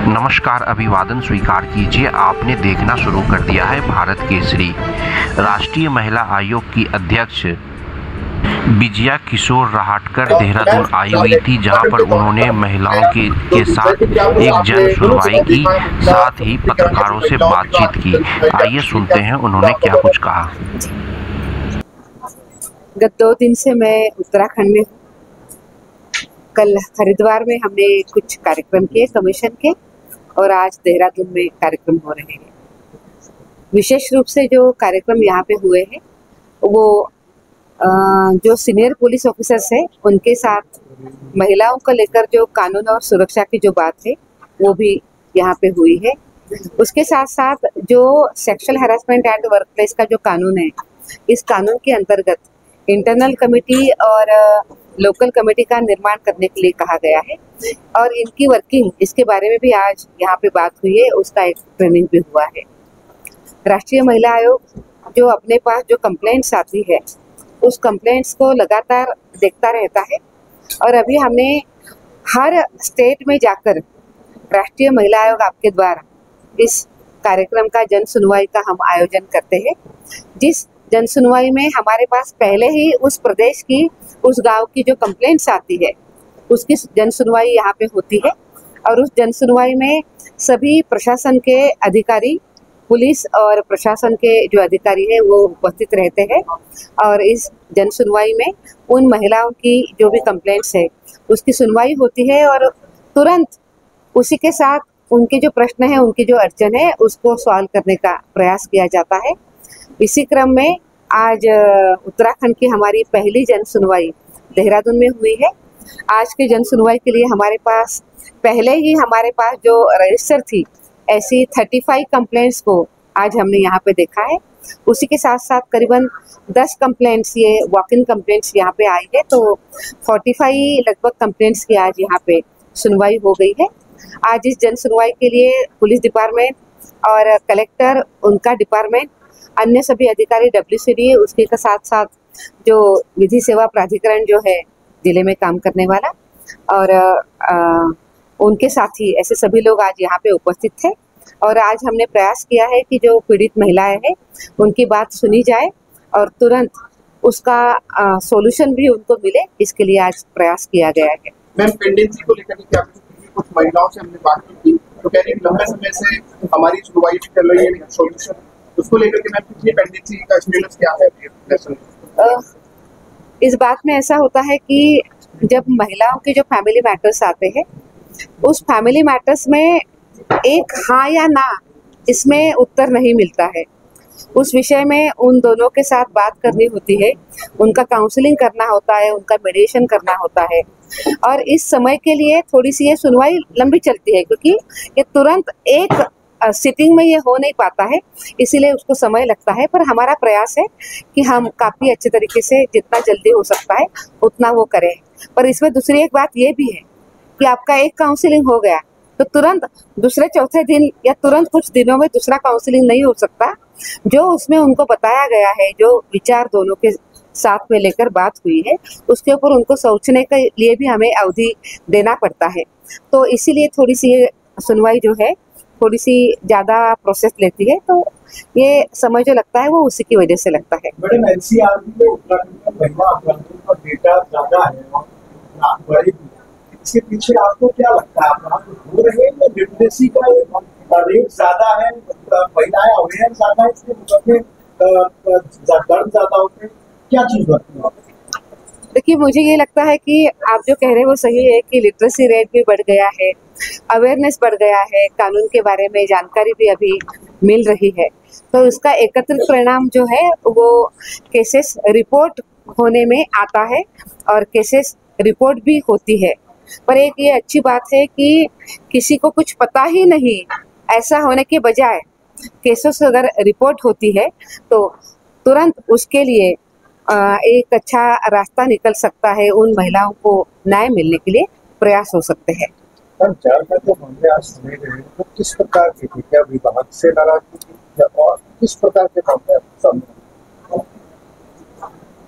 नमस्कार, अभिवादन स्वीकार कीजिए। आपने देखना शुरू कर दिया है भारत केसरी। राष्ट्रीय महिला आयोग की अध्यक्ष विजया किशोर रहाटकर देहरादून आई हुई थी, जहां पर उन्होंने महिलाओं के साथ एक जन सुनवाई की, साथ ही पत्रकारों से बातचीत की। आइए सुनते हैं उन्होंने क्या कुछ कहा। गत 2 दिन से मैं उत्तराखंड में हूँ। कल हरिद्वार में हमने कुछ कार्यक्रम किए कमीशन के, और आज देहरादून में कार्यक्रम हो रहे हैं। विशेष रूप से जो कार्यक्रम यहाँ पे हुए हैं वो जो सीनियर पुलिस ऑफिसर्स हैं उनके साथ महिलाओं को लेकर जो कानून और सुरक्षा की जो बात है वो भी यहाँ पे हुई है। उसके साथ साथ जो sexual harassment at work place का जो कानून है, इस कानून के अंतर्गत इंटरनल कमेटी और लोकल कमेटी का निर्माण करने के लिए कहा गया है, और इनकी वर्किंग इसके बारे में भी आज यहाँ पे बात हुई है। उसका एक ट्रेनिंग भी हुआ है। राष्ट्रीय महिला आयोग जो अपने पास जो कंप्लेंट्स आती है उस कंप्लेंट्स को लगातार देखता रहता है, और अभी हमने हर स्टेट में जाकर राष्ट्रीय महिला आयोग आपके द्वारा इस कार्यक्रम का जन सुनवाई का हम आयोजन करते हैं। जिस जन सुनवाई में हमारे पास पहले ही उस प्रदेश की, उस गांव की जो कंप्लेंट्स आती है उसकी जन सुनवाई यहाँ पे होती है, और उस जन सुनवाई में सभी प्रशासन के अधिकारी, पुलिस और प्रशासन के जो अधिकारी है वो उपस्थित रहते हैं, और इस जन सुनवाई में उन महिलाओं की जो भी कंप्लेंट्स है उसकी सुनवाई होती है, और तुरंत उसी के साथ उनके जो प्रश्न है, उनकी जो अड़चन है उसको सॉल्व करने का प्रयास किया जाता है। इसी क्रम में आज उत्तराखंड की हमारी पहली जन सुनवाई देहरादून में हुई है। आज के जन सुनवाई के लिए हमारे पास पहले ही हमारे पास जो रजिस्टर थी ऐसी 35 कंप्लेंट्स को आज हमने यहाँ पे देखा है। उसी के साथ साथ करीबन 10 कंप्लेंट्स, ये वॉक इन कंप्लेंट्स यहाँ पे आई है, तो 45 लगभग कंप्लेंट्स की आज यहाँ पे सुनवाई हो गई है। आज इस जन सुनवाई के लिए पुलिस डिपार्टमेंट और कलेक्टर, उनका डिपार्टमेंट, अन्य सभी अधिकारी, WCD, उसके का साथ साथ जो विधि सेवा प्राधिकरण जो है जिले में काम करने वाला, और उनके साथी, ऐसे सभी लोग आज यहाँ पे उपस्थित थे। और आज हमने प्रयास किया है कि जो पीड़ित महिलाएं हैं उनकी बात सुनी जाए और तुरंत उसका सॉल्यूशन भी उनको मिले, इसके लिए आज प्रयास किया गया है। मैम, पेंडेंसी को लेकर क्या कुछ महिलाओं से हमने बात की थी, तो कह रही लंबे समय से हमारी सुनवाई चल रही है, सॉल्यूशन उसको लेकर के मैम कितनी पेंडेंसी का स्टेटस क्या है? इस बात में ऐसा होता है कि जब महिलाओं के जो फैमिली मैटर्स आते हैं, उस फैमिली मैटर्स में एक हाँ या ना इसमें उत्तर नहीं मिलता है। उस विषय में उन दोनों के साथ बात करनी होती है, उनका काउंसलिंग करना होता है, उनका मेडिएशन करना होता है, और इस समय के लिए थोड़ी सी ये सुनवाई लंबी चलती है, क्योंकि ये तुरंत एक सिटिंग में ये हो नहीं पाता है, इसीलिए उसको समय लगता है। पर हमारा प्रयास है कि हम काफ़ी अच्छे तरीके से जितना जल्दी हो सकता है उतना वो करें। पर इसमें दूसरी एक बात ये भी है कि आपका एक काउंसलिंग हो गया तो तुरंत दूसरे चौथे दिन या तुरंत कुछ दिनों में दूसरा काउंसलिंग नहीं हो सकता। जो उसमें उनको बताया गया है, जो विचार दोनों के साथ में लेकर बात हुई है, उसके ऊपर उनको सोचने के लिए भी हमें अवधि देना पड़ता है। तो इसीलिए थोड़ी सी ये सुनवाई जो है थोड़ी सी ज़्यादा प्रोसेस लेती है, तो ये समय जो लगता है वो उसी की वजह से लगता है। मैडम, NCR में उत्तराखंड का महिला अपराधों का डेटा ज़्यादा है और बड़े, इसके पीछे आपको क्या लगता है? आप हो रहे हैं, लिटरेसी का रेट ज़्यादा है, महिलाएं अवेयर ज़्यादा है, इसके मुकाबले दर्द ज़्यादा होते हैं, क्या चीज़ लगती है? देखिए, मुझे ये लगता है कि आप जो कह रहे हैं वो सही है कि लिटरेसी रेट भी बढ़ गया है, अवेयरनेस बढ़ गया है, कानून के बारे में जानकारी भी अभी मिल रही है। तो इसका एकत्रित परिणाम जो है वो केसेस रिपोर्ट होने में आता है, और केसेस रिपोर्ट भी होती है। पर एक ये अच्छी बात है कि किसी को कुछ पता ही नहीं, ऐसा होने के बजाय केसेस अगर रिपोर्ट होती है तो तुरंत उसके लिए एक अच्छा रास्ता निकल सकता है, उन महिलाओं को न्याय मिलने के लिए प्रयास हो सकते हैं। जो मामले आज सुने गए वो किस प्रकार के थे? क्या विभाग से नाराजगी थी या और किस प्रकार के मामले सामने?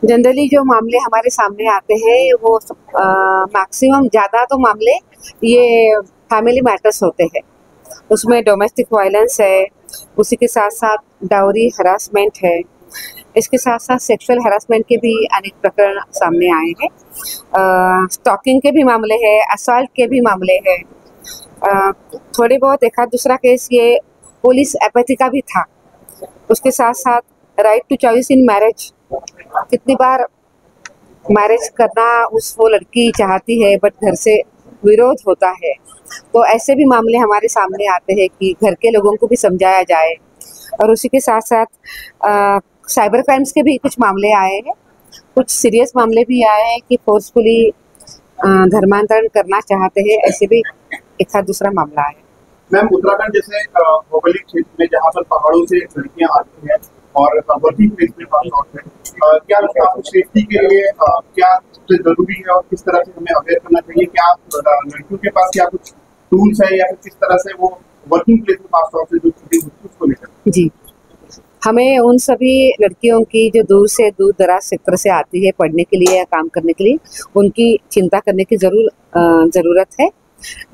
जनरली जो मामले हमारे सामने आते हैं वो मैक्सिमम ज़्यादा तो मामले ये फैमिली मैटर्स होते हैं, उसमें डोमेस्टिक वायलेंस है, उसी के साथ साथ डाउरी हरासमेंट है, इसके साथ साथ सेक्सुअल हरासमेंट के भी अनेक प्रकरण सामने आए हैं। स्टॉकिंग के भी मामले हैं, असॉल्ट के भी मामले हैं। थोड़े बहुत एक आध दूसरा केस ये पुलिस एपैथी का भी था। उसके साथ साथ right to choice in marriage, कितनी बार मैरिज करना वो लड़की चाहती है बट घर से विरोध होता है, तो ऐसे भी मामले हमारे सामने आते हैं कि घर के लोगों को भी समझाया जाए। और उसी के साथ साथ साइबर क्राइम्स के भी कुछ मामले आए हैं, कुछ सीरियस मामले भी आए हैं कि फोर्सफुली धर्मांतरण करना चाहते हैं, ऐसे भी एक आध दूसरा मामला है। मैम, उत्तराखंड जैसे भौगोलिक क्षेत्र में जहाँ पर पहाड़ों से लड़कियाँ आती हैं और वर्किंग प्लेस में पास आउट है, क्या लगता है आपको सेफ्टी के लिए क्या सबसे जरूरी है और किस तरह से हमें अवेयर करना चाहिए? क्या लड़कियों के पास क्या कुछ टूल्स है या फिर किस तरह से वो वर्किंग प्लेस में पास आउट से जो चीजें होती है उसको लेकर? जी, हमें उन सभी लड़कियों की जो दूर से दूर दराज क्षेत्र से आती है पढ़ने के लिए या काम करने के लिए, उनकी चिंता करने की ज़रूरत है।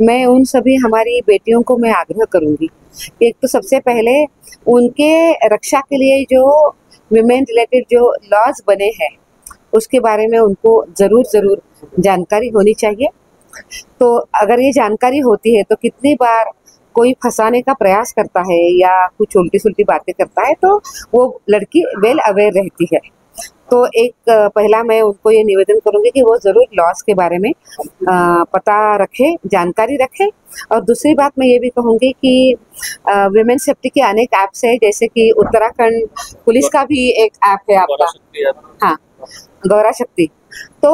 मैं उन सभी हमारी बेटियों को मैं आग्रह करूंगी, एक तो सबसे पहले उनके रक्षा के लिए जो विमेन रिलेटेड जो लॉज बने हैं उसके बारे में उनको ज़रूर जानकारी होनी चाहिए। तो अगर ये जानकारी होती है तो कितनी बार कोई फंसाने का प्रयास करता है या कुछ उल्टी सुल्टी बातें करता है तो वो लड़की वेल अवेयर रहती है। तो एक पहला मैं उनको ये निवेदन करूंगी कि वो ज़रूर लॉस के बारे में पता रखें, जानकारी रखें। और दूसरी बात मैं ये भी कहूँगी कि विमेन सेफ्टी के अनेक ऐप्स है, जैसे कि उत्तराखंड पुलिस का भी एक ऐप है आपका, हाँ, गौरा शक्ति। तो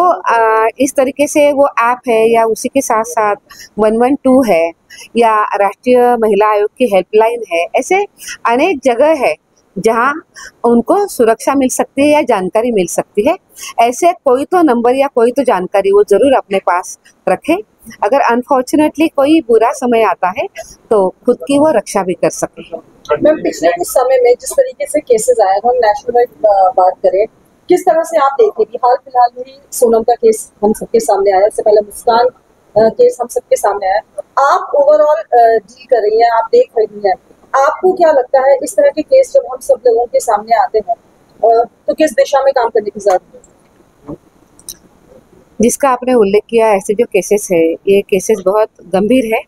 इस तरीके से वो ऐप है, या उसी के साथ साथ 112 है, या राष्ट्रीय महिला आयोग की हेल्पलाइन है। ऐसे अनेक जगह है जहां उनको सुरक्षा मिल सकती है या जानकारी मिल सकती है। ऐसे कोई तो नंबर या कोई तो जानकारी वो जरूर अपने पास रखें, अगर अनफॉर्चुनेटली कोई बुरा समय आता है तो खुद की वो रक्षा भी कर सके। मैम, पिछले कुछ समय में जिस तरीके से केसेस आए, हम नेशनल वाइड बात करें, किस तरह से आप देख रही? हाल फिलहाल में ही सोनम का केस हम सबके सामने आया, इससे पहले मुस्कान केस हम सबके सामने आया। आप ओवरऑल डील कर रही हैं, आप देख रही हैं, आपको क्या लगता है इस तरह के केस जब हम सब लोगों के सामने आते हैं तो किस दिशा में काम करने की जरूरत है? जिसका आपने उल्लेख किया, ऐसे जो केसेस है, ये केसेस बहुत गंभीर है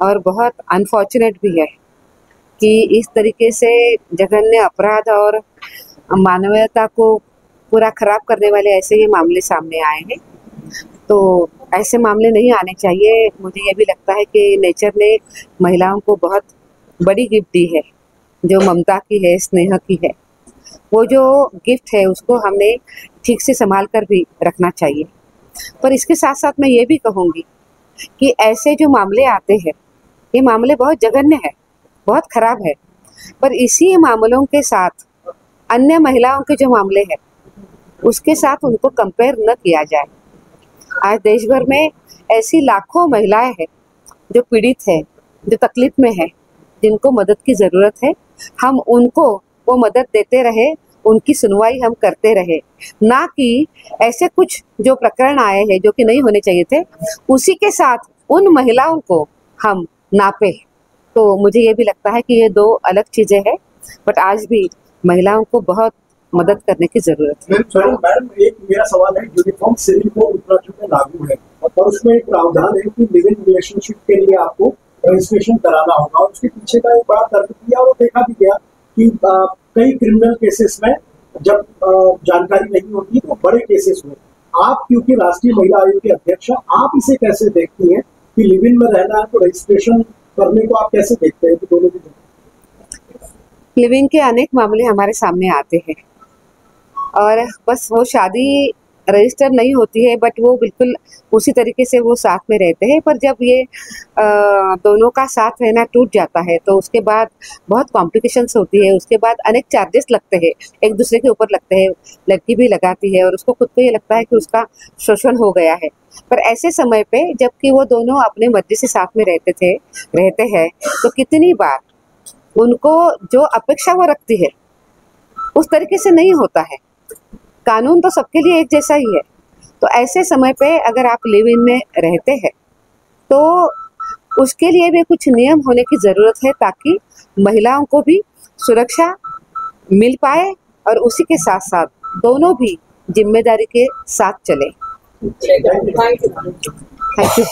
और बहुत अनफॉर्चुनेट भी है कि इस तरीके से जघन्य अपराध और मानवीयता को पूरा खराब करने वाले ऐसे ये मामले सामने आए हैं। तो ऐसे मामले नहीं आने चाहिए। मुझे ये भी लगता है कि नेचर ने महिलाओं को बहुत बड़ी गिफ्ट दी है, जो ममता की है, स्नेह की है। वो जो गिफ्ट है उसको हमने ठीक से संभाल कर भी रखना चाहिए। पर इसके साथ साथ मैं ये भी कहूँगी कि ऐसे जो मामले आते हैं, ये मामले बहुत जघन्य है, बहुत खराब है, पर इसी मामलों के साथ अन्य महिलाओं के जो मामले हैं उसके साथ उनको कंपेयर न किया जाए। आज देश भर में ऐसी लाखों महिलाएं हैं जो पीड़ित है, जो तकलीफ में है, जिनको मदद की ज़रूरत है। हम उनको वो मदद देते रहे, उनकी सुनवाई हम करते रहे, ना कि ऐसे कुछ जो प्रकरण आए हैं जो कि नहीं होने चाहिए थे उसी के साथ उन महिलाओं को हम नापे। तो मुझे ये भी लगता है कि ये दो अलग चीज़ें हैं, बट आज भी महिलाओं को बहुत मदद करने की जरूरत है। मैडम, एक मेरा सवाल है, यूनिफॉर्म सिविल कोड उत्तराखंड में लागू है और उसमें एक प्रावधान है कि लिव इन रिलेशनशिप के लिए आपको रजिस्ट्रेशन कराना होगा, और उसके पीछे का एक बड़ा तर्क किया और देखा भी गया कि कई क्रिमिनल केसेस में जब जानकारी नहीं होती तो बड़े केसेस हुए। आप क्योंकि राष्ट्रीय महिला आयोग के अध्यक्ष, आप इसे कैसे देखती हैं कि लिव इन में रहना है तो रजिस्ट्रेशन करने को आप कैसे देखते हैं कि दोनों की? लिविंग के अनेक मामले हमारे सामने आते हैं और बस वो शादी रजिस्टर नहीं होती है, बट वो बिल्कुल उसी तरीके से वो साथ में रहते हैं। पर जब ये दोनों का साथ रहना टूट जाता है तो उसके बाद बहुत कॉम्प्लिकेशंस होती है, उसके बाद अनेक चार्जेस लगते हैं, एक दूसरे के ऊपर लगते हैं, लड़की भी लगाती है और उसको खुद को ये लगता है कि उसका शोषण हो गया है। पर ऐसे समय पे जबकि वो दोनों अपने मर्जी से साथ में रहते हैं तो कितनी बार उनको जो अपेक्षा वो रखती है उस तरीके से नहीं होता है। कानून तो सबके लिए एक जैसा ही है। तो ऐसे समय पे अगर आप लिव इन में रहते हैं तो उसके लिए भी कुछ नियम होने की ज़रूरत है ताकि महिलाओं को भी सुरक्षा मिल पाए और उसी के साथ साथ दोनों भी जिम्मेदारी के साथ चले। Thank you. Thank you.